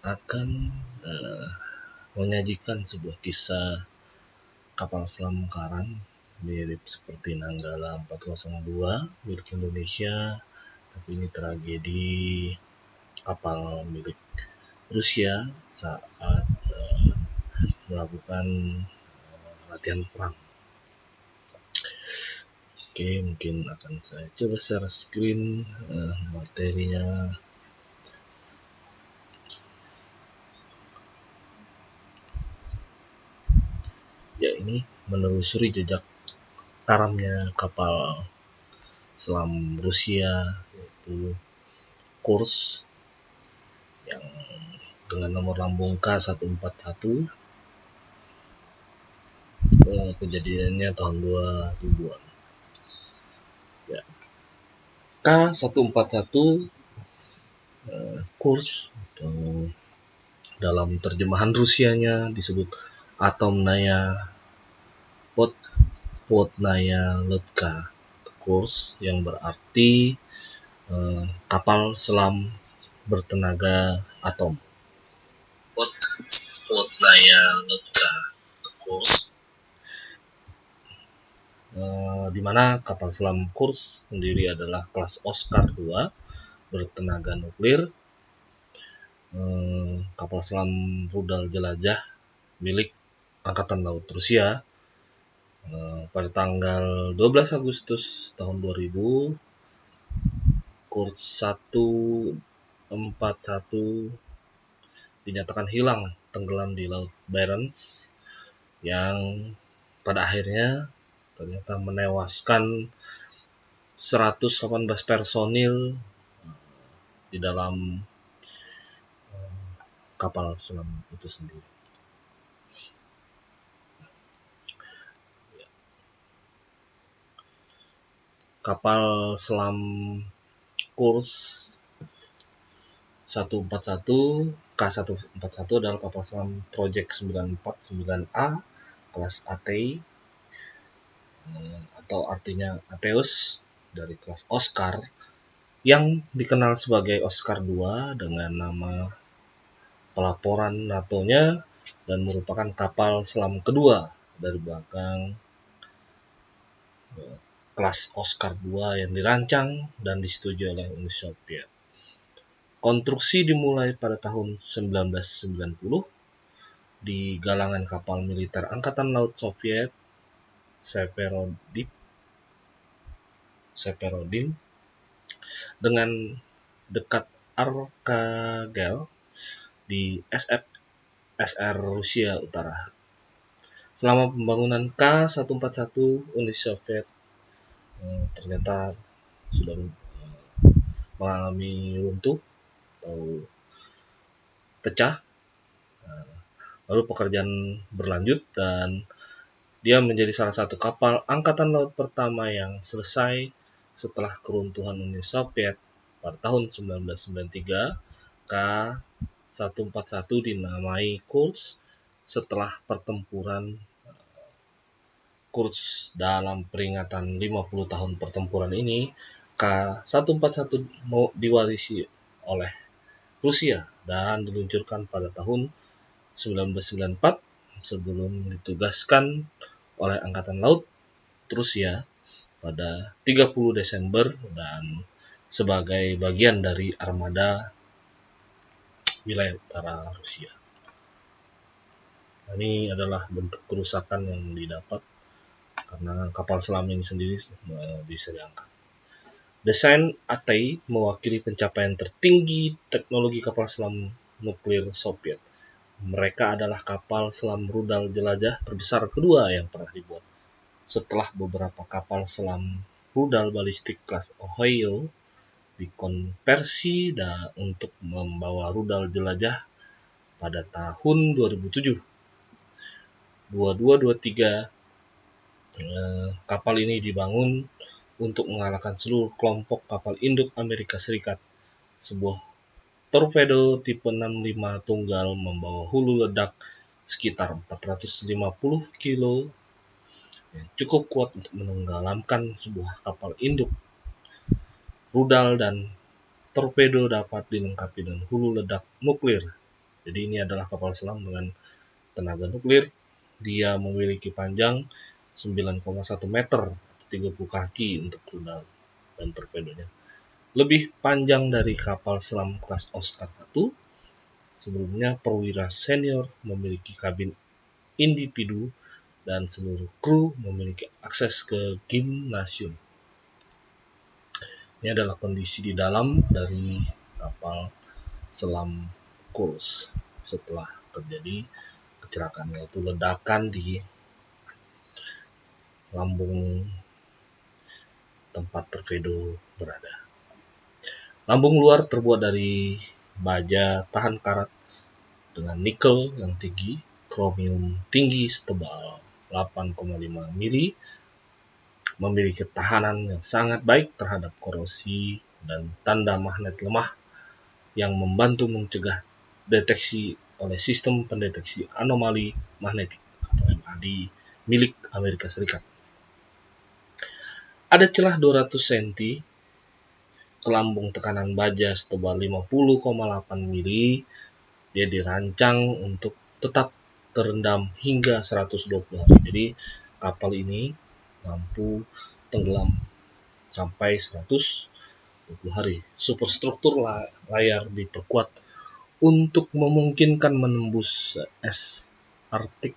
akan menyajikan sebuah kisah kapal selam karam mirip seperti Nanggala 402 milik Indonesia, tapi ini tragedi kapal milik Rusia saat melakukan latihan perang. Oke, mungkin akan saya coba share screen materinya. Ya, ini menelusuri jejak karamnya kapal selam Rusia, yaitu Kursk yang dengan nomor lambung K141. Kejadiannya tahun 2000-an. Ya. K141 Kursk atau dalam terjemahan Rusianya disebut Atomnaya Podnaya Lodka Kursk, yang berarti kapal selam bertenaga atom. Podnaya Lodka Kursk, di mana kapal selam Kursk sendiri adalah kelas Oskar II bertenaga nuklir, kapal selam rudal jelajah milik Angkatan Laut Rusia. Pada tanggal 12 Agustus tahun 2000, Kursk 141 dinyatakan hilang tenggelam di Laut Barents, yang pada akhirnya ternyata menewaskan 118 personil di dalam kapal selam itu sendiri. Kapal selam Kursk 141 K141 adalah kapal selam Project 949A kelas Atei, atau artinya Ateus dari kelas Oscar, yang dikenal sebagai Oscar II dengan nama pelaporan NATO-nya, dan merupakan kapal selam kedua dari belakang kelas Oscar II yang dirancang dan disetujui oleh Uni Soviet. Konstruksi dimulai pada tahun 1990 di galangan kapal militer Angkatan Laut Soviet Severodin dengan dekat Arkhangel di SFSR Rusia Utara. Selama pembangunan K141, Uni Soviet ternyata sudah mengalami runtuh atau pecah. Lalu pekerjaan berlanjut dan dia menjadi salah satu kapal angkatan laut pertama yang selesai setelah keruntuhan Uni Soviet pada tahun 1993. K141 dinamai Kursk setelah pertempuran Kursk. Dalam peringatan 50 tahun pertempuran ini, K141 diwarisi oleh Rusia dan diluncurkan pada tahun 1994 sebelum ditugaskan oleh Angkatan Laut Rusia pada 30 Desember dan sebagai bagian dari armada wilayah utara Rusia. Ini adalah bentuk kerusakan yang didapat karena kapal selam ini sendiri bisa diangkat. Desain Atei mewakili pencapaian tertinggi teknologi kapal selam nuklir Soviet. Mereka adalah kapal selam rudal jelajah terbesar kedua yang pernah dibuat, setelah beberapa kapal selam rudal balistik kelas Ohio dikonversi untuk membawa rudal jelajah pada tahun 2007. 2223 kapal ini dibangun untuk mengalahkan seluruh kelompok kapal induk Amerika Serikat. Sebuah torpedo tipe 65 tunggal membawa hulu ledak sekitar 450 kilo yang cukup kuat untuk menenggelamkan sebuah kapal induk. Rudal dan torpedo dapat dilengkapi dengan hulu ledak nuklir Jadi ini adalah kapal selam dengan tenaga nuklir. Dia memiliki panjang 9,1 meter, 30 kaki untuk rudal dan torpedonya. Lebih panjang dari kapal selam kelas Oscar 1. Sebelumnya, perwira senior memiliki kabin individu dan seluruh kru memiliki akses ke gimnasium. Ini adalah kondisi di dalam dari kapal selam Kursk setelah terjadi kecelakaan, yaitu ledakan di lambung tempat torpedo berada. Lambung luar terbuat dari baja tahan karat dengan nikel yang tinggi, kromium tinggi setebal 8,5 mili, memiliki ketahanan yang sangat baik terhadap korosi dan tanda magnet lemah yang membantu mencegah deteksi oleh sistem pendeteksi anomali magnetik atau MAD milik Amerika Serikat. Ada celah 200 cm ke lambung tekanan baja setebal 50,8 mili. Dia dirancang untuk tetap terendam hingga 120 hari. Jadi kapal ini mampu tenggelam sampai 120 hari. Superstruktur layar diperkuat untuk memungkinkan menembus es Arktik.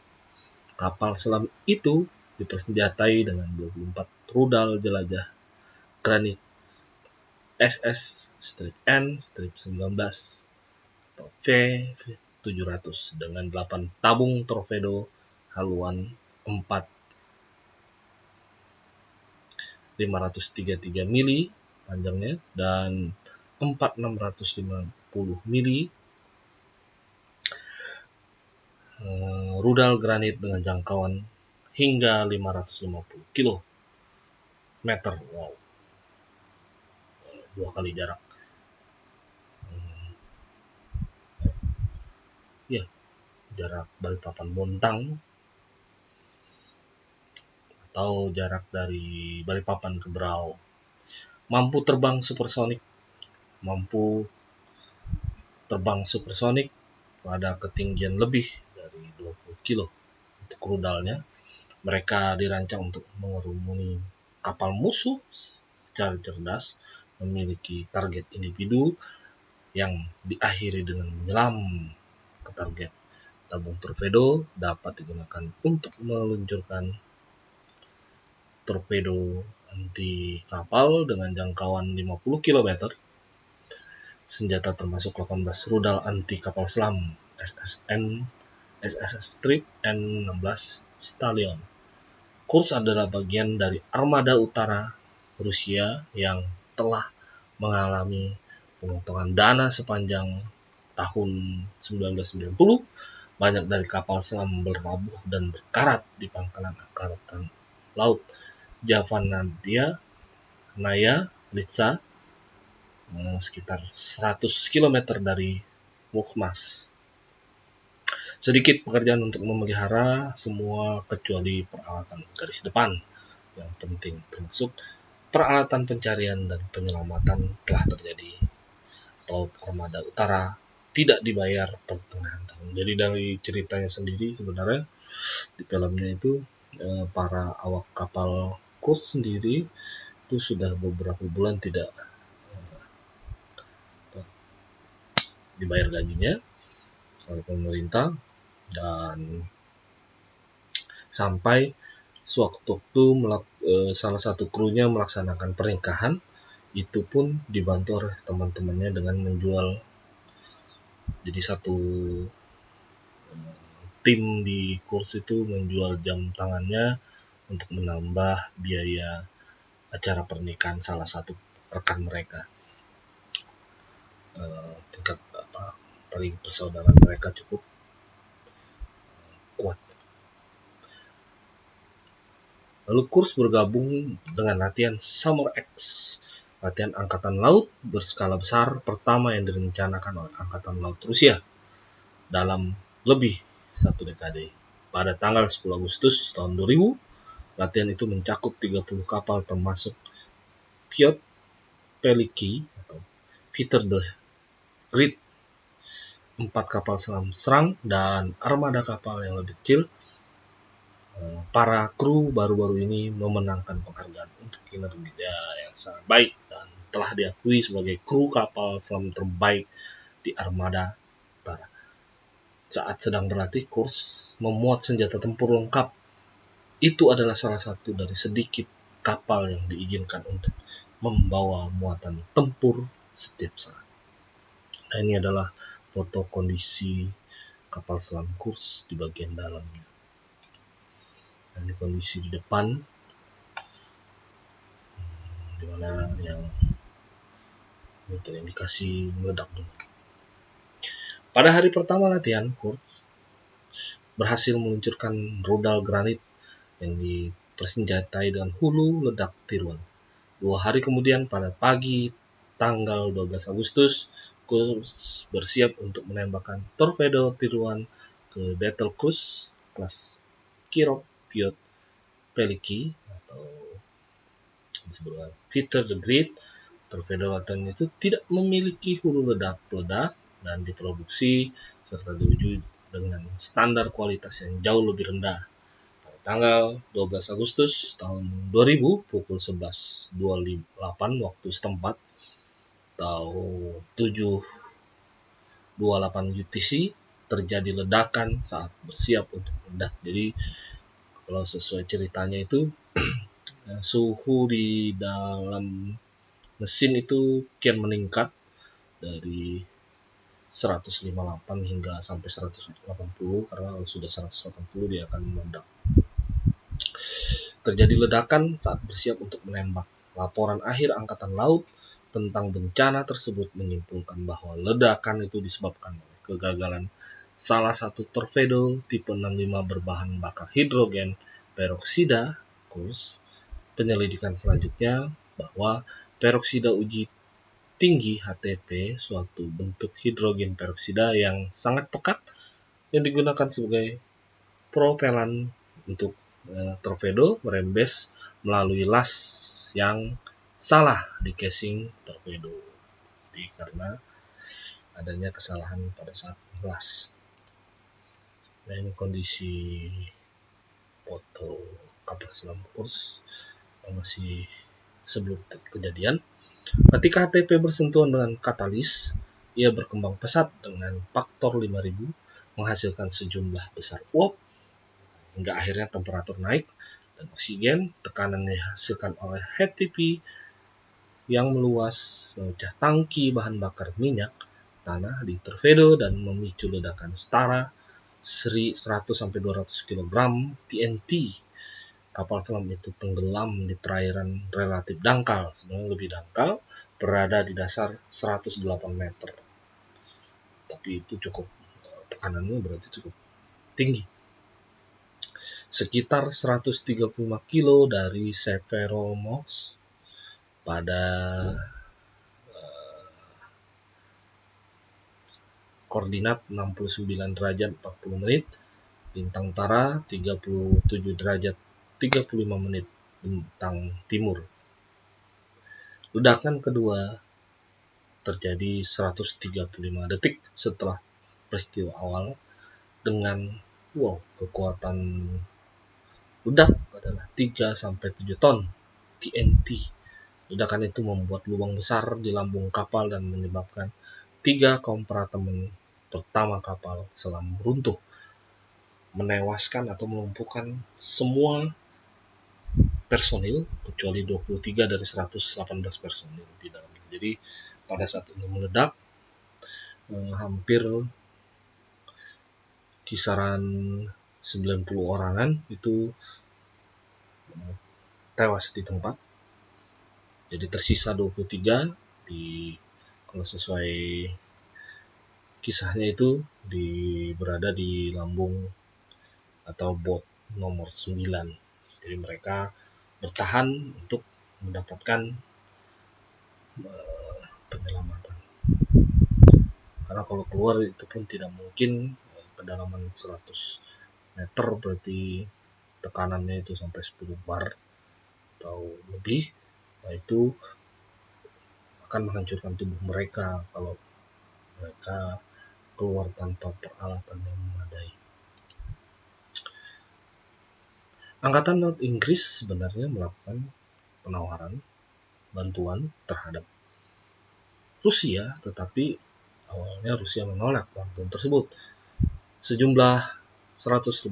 Kapal selam itu dipersenjatai dengan 24 rudal jelajah granit SS-N-19 atau V700 dengan 8 tabung torpedo haluan 4 533 mili panjangnya dan 4 650 mili rudal granit dengan jangkauan hingga 550 km. Wow. 2 kali jarak. Ya, jarak Balikpapan Bontang atau jarak dari Balikpapan ke Berau. Mampu terbang supersonik pada ketinggian lebih dari 20 km. Untuk rudalnya, mereka dirancang untuk mengerumuni kapal musuh secara cerdas, memiliki target individu yang diakhiri dengan menyelam ke target. Tabung torpedo dapat digunakan untuk meluncurkan torpedo anti kapal dengan jangkauan 50 km. Senjata termasuk 18 rudal anti kapal selam SS-N-16 Stallion. Kursk adalah bagian dari armada utara Rusia yang telah mengalami pemotongan dana sepanjang tahun 1990. Banyak dari kapal selam berlabuh dan berkarat di pangkalan angkatan laut Javannadia, Naya, Litsa, sekitar 100 km dari Murmansk. Sedikit pekerjaan untuk memelihara semua kecuali peralatan garis depan yang penting, termasuk peralatan pencarian dan penyelamatan telah terjadi. Laut Armada Utara tidak dibayar pertengahan tahun. Jadi dari ceritanya sendiri sebenarnya di filmnya itu para awak kapal Kursk sendiri itu sudah beberapa bulan tidak dibayar gajinya oleh pemerintah, dan sampai sewaktu-waktu salah satu krunya melaksanakan pernikahan, itu pun dibantu oleh teman-temannya dengan menjual. Jadi satu tim di Kursk itu menjual jam tangannya untuk menambah biaya acara pernikahan salah satu rekan mereka. Tingkat tali persaudaraan mereka cukup kuat. Lalu Kursk bergabung dengan latihan Summer X, latihan angkatan laut berskala besar pertama yang direncanakan oleh angkatan laut Rusia dalam lebih satu dekade. Pada tanggal 10 Agustus tahun 2000, latihan itu mencakup 30 kapal termasuk Piotr Veliky atau Peter the Great 4 kapal selam serang dan armada kapal yang lebih kecil, para kru baru-baru ini memenangkan penghargaan untuk kinerja yang sangat baik dan telah diakui sebagai kru kapal selam terbaik di armada utara. Saat sedang berlatih, Kursk memuat senjata tempur lengkap. Itu adalah salah satu dari sedikit kapal yang diizinkan untuk membawa muatan tempur setiap saat. Nah, ini adalah foto kondisi kapal selam Kursk di bagian dalamnya. Nah, ini kondisi di depan, di mana yang terindikasi meledak. Pada hari pertama latihan, Kursk berhasil meluncurkan rudal granit yang dipersenjatai dengan hulu ledak tiruan. 2 hari kemudian, pada pagi tanggal 12 Agustus, Kursk bersiap untuk menembakkan torpedo tiruan ke Battle Cruise kelas Kirov Piotr Veliky atau disebut Peter the Great. Torpedo latihan itu tidak memiliki hulu ledak-ledak dan diproduksi serta diuji dengan standar kualitas yang jauh lebih rendah. Pada tanggal 12 Agustus tahun 2000 pukul 11.28 waktu setempat atau 7.28 UTC, terjadi ledakan saat bersiap untuk meledak. Jadi kalau sesuai ceritanya itu suhu di dalam mesin itu kian meningkat dari 158 hingga sampai 180, karena kalau sudah 180 dia akan meledak. Terjadi ledakan saat bersiap untuk menembak. Laporan akhir Angkatan Laut tentang bencana tersebut menyimpulkan bahwa ledakan itu disebabkan oleh kegagalan salah satu torpedo tipe 65 berbahan bakar hidrogen peroksida. Kursk penyelidikan selanjutnya bahwa peroksida uji tinggi HTP, suatu bentuk hidrogen peroksida yang sangat pekat yang digunakan sebagai propelan untuk torpedo, merembes melalui las yang salah di casing torpedo. Jadi karena adanya kesalahan pada saat las. Nah, ini kondisi foto kapal selam Kursk masih sebelum kejadian. Ketika HTP bersentuhan dengan katalis, ia berkembang pesat dengan faktor 5000, menghasilkan sejumlah besar uap, hingga akhirnya temperatur naik dan oksigen, tekanan yang dihasilkan oleh HTP yang meluas memecah tangki bahan bakar minyak tanah di torpedo dan memicu ledakan setara 100-200 kg TNT. Kapal selam itu tenggelam di perairan relatif dangkal, sebenarnya lebih dangkal, berada di dasar 108 meter. Tapi itu cukup, tekanannya berarti cukup tinggi. Sekitar 135 kilo dari Severomorsk pada koordinat 69 derajat 40 menit, bintang utara 37 derajat 35 menit bintang timur. Ledakan kedua terjadi 135 detik setelah peristiwa awal dengan kekuatan ledak adalah 3-7 ton TNT. Ledakan itu membuat lubang besar di lambung kapal dan menyebabkan 3 kompartemen pertama kapal selam runtuh, menewaskan atau melumpuhkan semua personil kecuali 23 dari 118 personil di dalamnya. Jadi pada saat ini meledak, hampir kisaran 90 orangan itu tewas di tempat. Jadi tersisa 23 kalau sesuai kisahnya itu berada di lambung atau bot nomor 9. Jadi mereka bertahan untuk mendapatkan penyelamatan. Karena kalau keluar itu pun tidak mungkin, kedalaman 100 meter berarti tekanannya itu sampai 10 bar atau lebih. Nah, itu akan menghancurkan tubuh mereka kalau mereka keluar tanpa peralatan yang memadai. Angkatan Laut Inggris sebenarnya melakukan penawaran bantuan terhadap Rusia, tetapi awalnya Rusia menolak bantuan tersebut. Sejumlah 118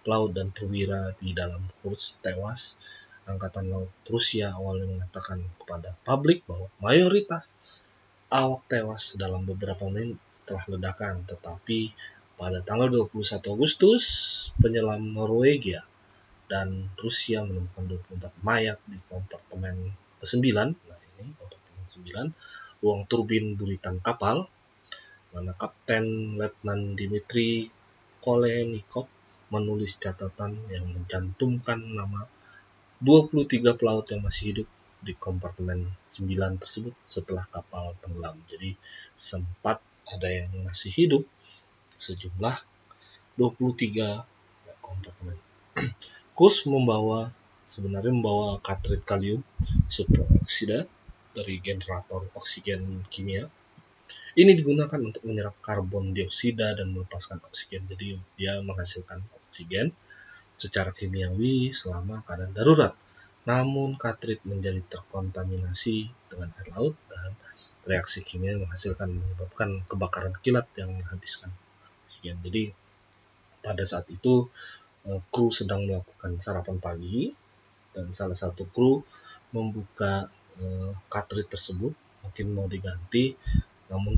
pelaut dan perwira di dalam Kursk tewas. Angkatan Laut Rusia awalnya mengatakan kepada publik bahwa mayoritas awak tewas dalam beberapa menit setelah ledakan, tetapi pada tanggal 21 Agustus, penyelam Norwegia dan Rusia menemukan 24 mayat di kompartemen ke-9, nah ini kompartemen 9, ruang turbin buritan kapal, mana Kapten Letnan Dmitri Kolenikov menulis catatan yang mencantumkan nama 23 pelaut yang masih hidup di kompartemen 9 tersebut setelah kapal tenggelam. Jadi sempat ada yang masih hidup sejumlah 23 kompartemen. Kursk sebenarnya membawa katrit kalium superoksida dari generator oksigen kimia. Ini digunakan untuk menyerap karbon dioksida dan melepaskan oksigen. Jadi dia menghasilkan oksigen secara kimiawi selama keadaan darurat. Namun katrit menjadi terkontaminasi dengan air laut dan reaksi kimia menyebabkan kebakaran kilat yang menghabiskan oksigen. Jadi pada saat itu kru sedang melakukan sarapan pagi dan salah satu kru membuka katrit tersebut, mungkin mau diganti, namun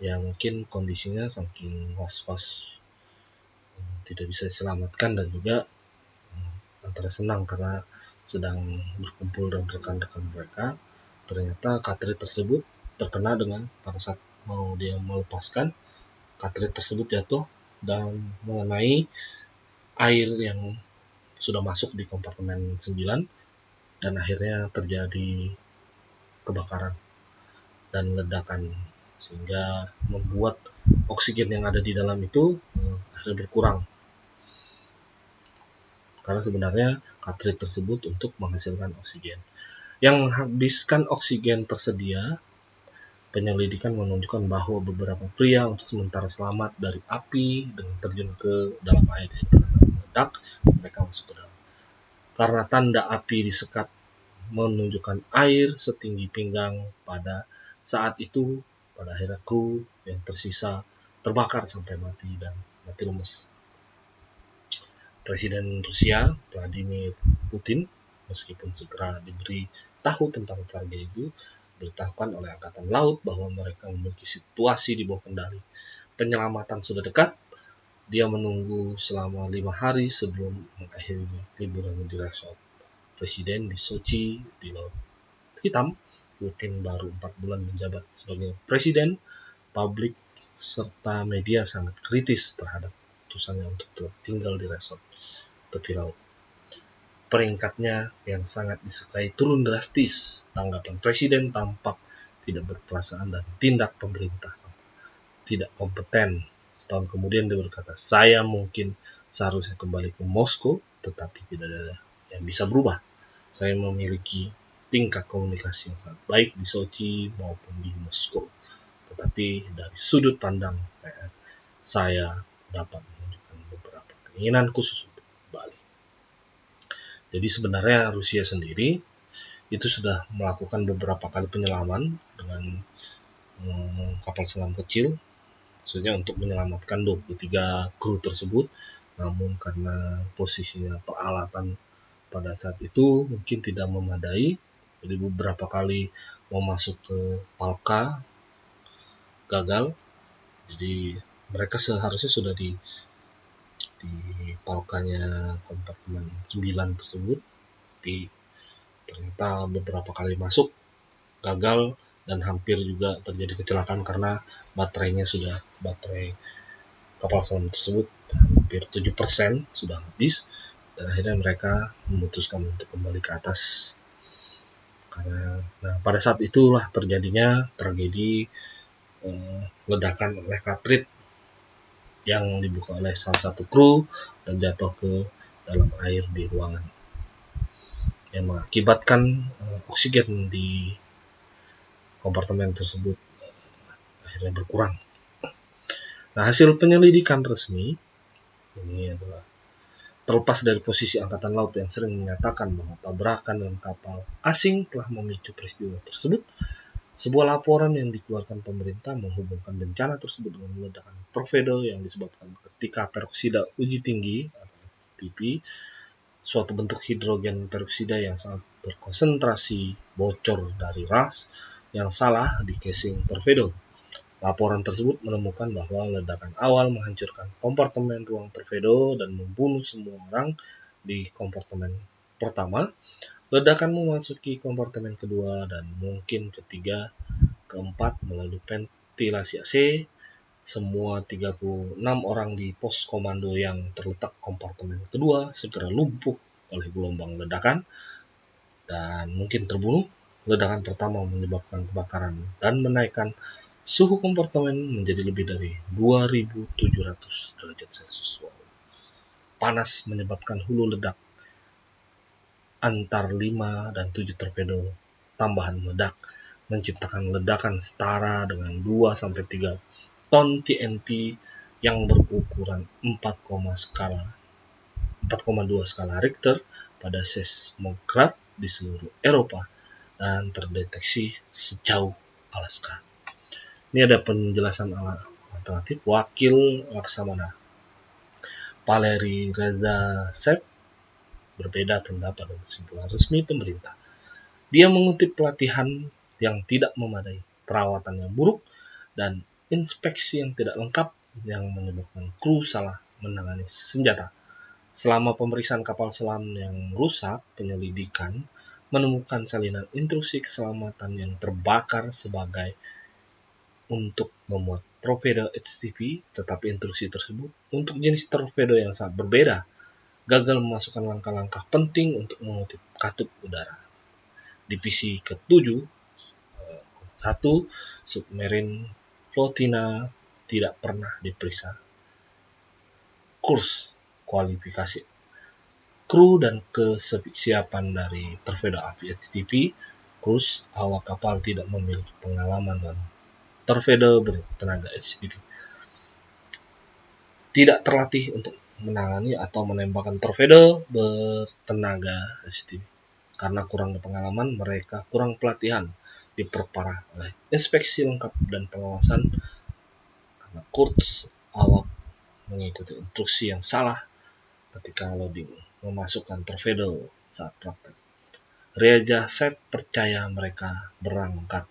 mungkin kondisinya saking was-was tidak bisa diselamatkan dan juga antara senang karena sedang berkumpul dengan rekan-rekan mereka, ternyata katrit tersebut terkena dengan pada saat mau dia melepaskan, katrit tersebut jatuh dan mengenai air yang sudah masuk di kompartemen 9 dan akhirnya terjadi kebakaran dan ledakan sehingga membuat oksigen yang ada di dalam itu akhirnya berkurang. Karena sebenarnya katrit tersebut untuk menghasilkan oksigen. Yang menghabiskan oksigen tersedia, penyelidikan menunjukkan bahwa beberapa pria untuk sementara selamat dari api dengan terjun ke dalam air. Jadi pada saat meledak, mereka masuk ke dalam. Karena tanda api disekat menunjukkan air setinggi pinggang pada saat itu, pada akhirnya kru yang tersisa terbakar sampai mati dan mati lemas. Presiden Rusia Vladimir Putin, meskipun segera diberi tahu tentang tragedi itu, beritahukan oleh Angkatan Laut bahwa mereka memiliki situasi di bawah kendali. Penyelamatan sudah dekat. Dia menunggu selama 5 hari sebelum mengakhiri liburan di resort Presiden di Sochi di Laut Hitam. Putin baru 4 bulan menjabat sebagai presiden. Publik serta media sangat kritis terhadap keputusannya untuk tetap tinggal di resort tepi laut. Peringkatnya yang sangat disukai turun drastis. Tanggapan presiden tampak tidak berperasaan dan tindak pemerintah tidak kompeten. Setahun kemudian dia berkata, saya mungkin seharusnya kembali ke Moskow, tetapi tidak ada yang bisa berubah. Saya memiliki tingkat komunikasi yang sangat baik di Sochi maupun di Moskow. Tetapi dari sudut pandang PR, saya dapat menunjukkan beberapa keinginan khusus untuk kembali. Jadi sebenarnya Rusia sendiri itu sudah melakukan beberapa kali penyelaman dengan kapal selam kecil, maksudnya untuk menyelamatkan 23 kru tersebut. Namun karena posisinya peralatan pada saat itu mungkin tidak memadai, jadi beberapa kali mau masuk ke Palka gagal. Jadi mereka seharusnya sudah di Palkanya kompartemen 9 tersebut, tapi ternyata beberapa kali masuk gagal dan hampir juga terjadi kecelakaan karena baterai kapal selam tersebut hampir 7% sudah habis dan akhirnya mereka memutuskan untuk kembali ke atas. Nah, pada saat itulah terjadinya tragedi ledakan oleh katrit yang dibuka oleh salah satu kru dan jatuh ke dalam air di ruangan yang mengakibatkan oksigen di kompartemen tersebut akhirnya berkurang. Nah, hasil penyelidikan resmi ini adalah terlepas dari posisi Angkatan Laut yang sering menyatakan bahwa tabrakan dengan kapal asing telah memicu peristiwa tersebut, sebuah laporan yang dikeluarkan pemerintah menghubungkan bencana tersebut dengan ledakan torpedo yang disebabkan ketika peroksida uji tinggi (STP), suatu bentuk hidrogen peroksida yang sangat berkonsentrasi, bocor dari ras yang salah di casing torpedo. Laporan tersebut menemukan bahwa ledakan awal menghancurkan kompartemen ruang torpedo dan membunuh semua orang di kompartemen pertama. Ledakan memasuki kompartemen kedua dan mungkin ketiga, keempat melalui ventilasi AC. Semua 36 orang di pos komando yang terletak kompartemen kedua segera lumpuh oleh gelombang ledakan dan mungkin terbunuh. Ledakan pertama menyebabkan kebakaran dan menaikkan suhu kompartemen menjadi lebih dari 2700 derajat Celcius. Wow. Panas menyebabkan hulu ledak antar 5 dan 7 torpedo tambahan meledak, menciptakan ledakan setara dengan 2-3 ton TNT yang berukuran 4,2 skala Richter pada seismograf di seluruh Eropa dan terdeteksi sejauh Alaska. Ini ada penjelasan alternatif. Wakil Laksamana Valeri Rezasev berbeda pendapat dengan kesimpulan resmi pemerintah. Dia mengutip pelatihan yang tidak memadai, perawatan yang buruk, dan inspeksi yang tidak lengkap yang menyebabkan kru salah menangani senjata. Selama pemeriksaan kapal selam yang rusak, penyelidikan menemukan salinan instruksi keselamatan yang terbakar sebagai untuk memuat torpedo HTP, tetapi instruksi tersebut untuk jenis torpedo yang sangat berbeda, gagal memasukkan langkah-langkah penting untuk mengutip katup udara. Divisi ke-7, 1, Submarine Flotilla tidak pernah diperiksa. Kurs kualifikasi kru dan kesiapan dari torpedo api HTP. Kurs, awak kapal tidak memiliki pengalaman dan torpedo bertenaga HTP. Tidak terlatih untuk menangani atau menembakkan torpedo bertenaga HTP. Karena kurang pengalaman, mereka kurang pelatihan, diperparah oleh inspeksi lengkap dan pengawasan. Karena kurs, awak mengikuti instruksi yang salah ketika loading, memasukkan torpedo saat praktek. Rezasev percaya mereka berangkat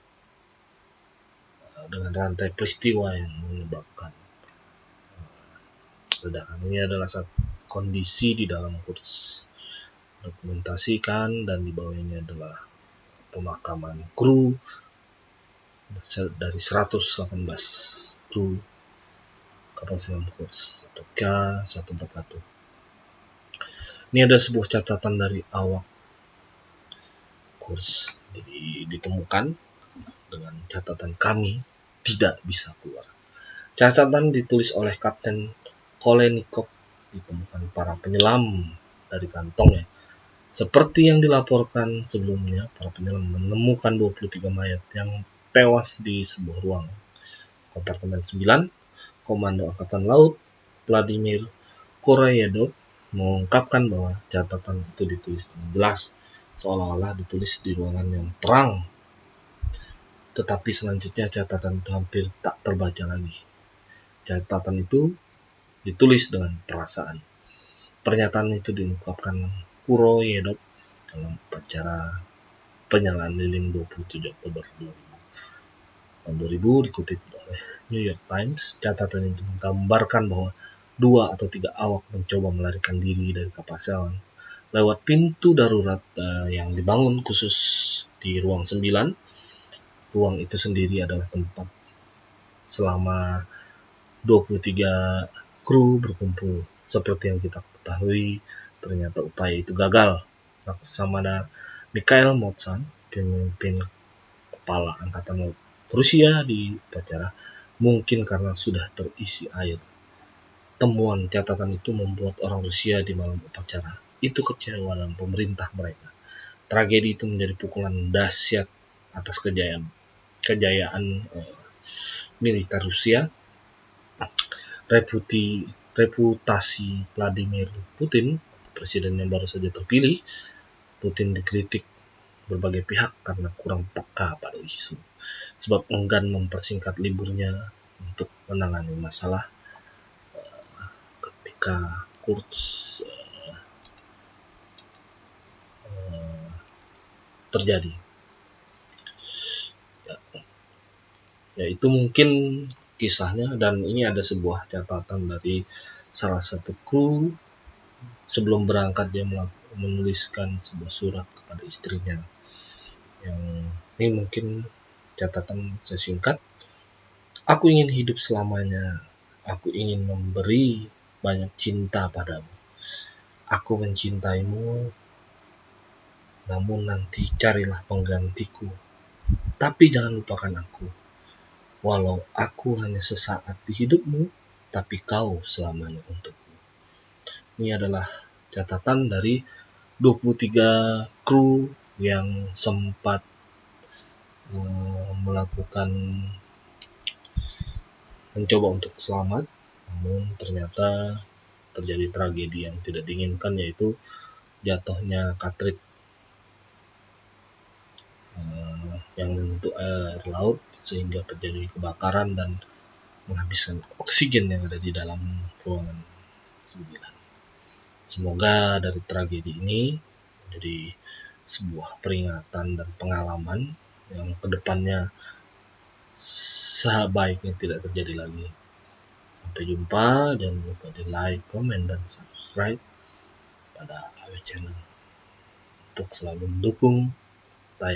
dengan rantai peristiwa yang menyebabkan ledakan. Ini adalah satu kondisi di dalam kurs dokumentasikan, dan di bawah ini adalah pemakaman kru dari 118 kru kapal selam kurs atau K141. Ini ada sebuah catatan dari awak kurs. Jadi ditemukan dengan catatan kami tidak bisa keluar. Catatan ditulis oleh Kapten Kolenikov, ditemukan para penyelam dari kantongnya. Seperti yang dilaporkan sebelumnya, para penyelam menemukan 23 mayat yang tewas di sebuah ruang. Kompartemen 9, Komando Angkatan Laut Vladimir Koroyedov mengungkapkan bahwa catatan itu ditulis dengan jelas, seolah-olah ditulis di ruangan yang terang. Tetapi selanjutnya catatan itu hampir tak terbaca lagi. Catatan itu ditulis dengan perasaan. Pernyataan itu diungkapkan Koroyedov dalam upacara penyalaan lilin 27 Oktober 2000 dikutip oleh New York Times. Catatan itu menggambarkan bahwa 2 atau 3 awak mencoba melarikan diri dari kapal selam lewat pintu darurat yang dibangun khusus di ruang 9. Ruang itu sendiri adalah tempat selama 23 kru berkumpul. Seperti yang kita ketahui, ternyata upaya itu gagal. Laksamana Mikhail Motsan, pemimpin kepala Angkatan Laut Rusia di upacara, mungkin karena sudah terisi air. Temuan catatan itu membuat orang Rusia di malam upacara itu kecewa dengan pemerintah mereka. Tragedi itu menjadi pukulan dahsyat atas kejayaan kejayaan militer Rusia, reputasi Vladimir Putin, presiden yang baru saja terpilih. Putin dikritik berbagai pihak karena kurang peka pada isu, sebab enggan mempersingkat liburnya untuk menangani masalah ketika Kurz terjadi. Ya, itu mungkin kisahnya, dan ini ada sebuah catatan dari salah satu kru. Sebelum berangkat dia menuliskan sebuah surat kepada istrinya. Yang ini mungkin catatan saya singkat. Aku ingin hidup selamanya. Aku ingin memberi banyak cinta padamu. Aku mencintaimu, namun nanti carilah penggantiku. Tapi jangan lupakan aku. Walau aku hanya sesaat di hidupmu, tapi kau selamanya untukku. Ini adalah catatan dari 23 kru yang sempat mencoba untuk selamat, namun ternyata terjadi tragedi yang tidak diinginkan, yaitu jatuhnya katrit yang menyentuh air laut sehingga terjadi kebakaran dan menghabiskan oksigen yang ada di dalam ruangan 9. Semoga dari tragedi ini menjadi sebuah peringatan dan pengalaman yang kedepannya sebaiknya tidak terjadi lagi. Sampai jumpa, jangan lupa di like, comment, dan subscribe pada AW Channel untuk selalu mendukung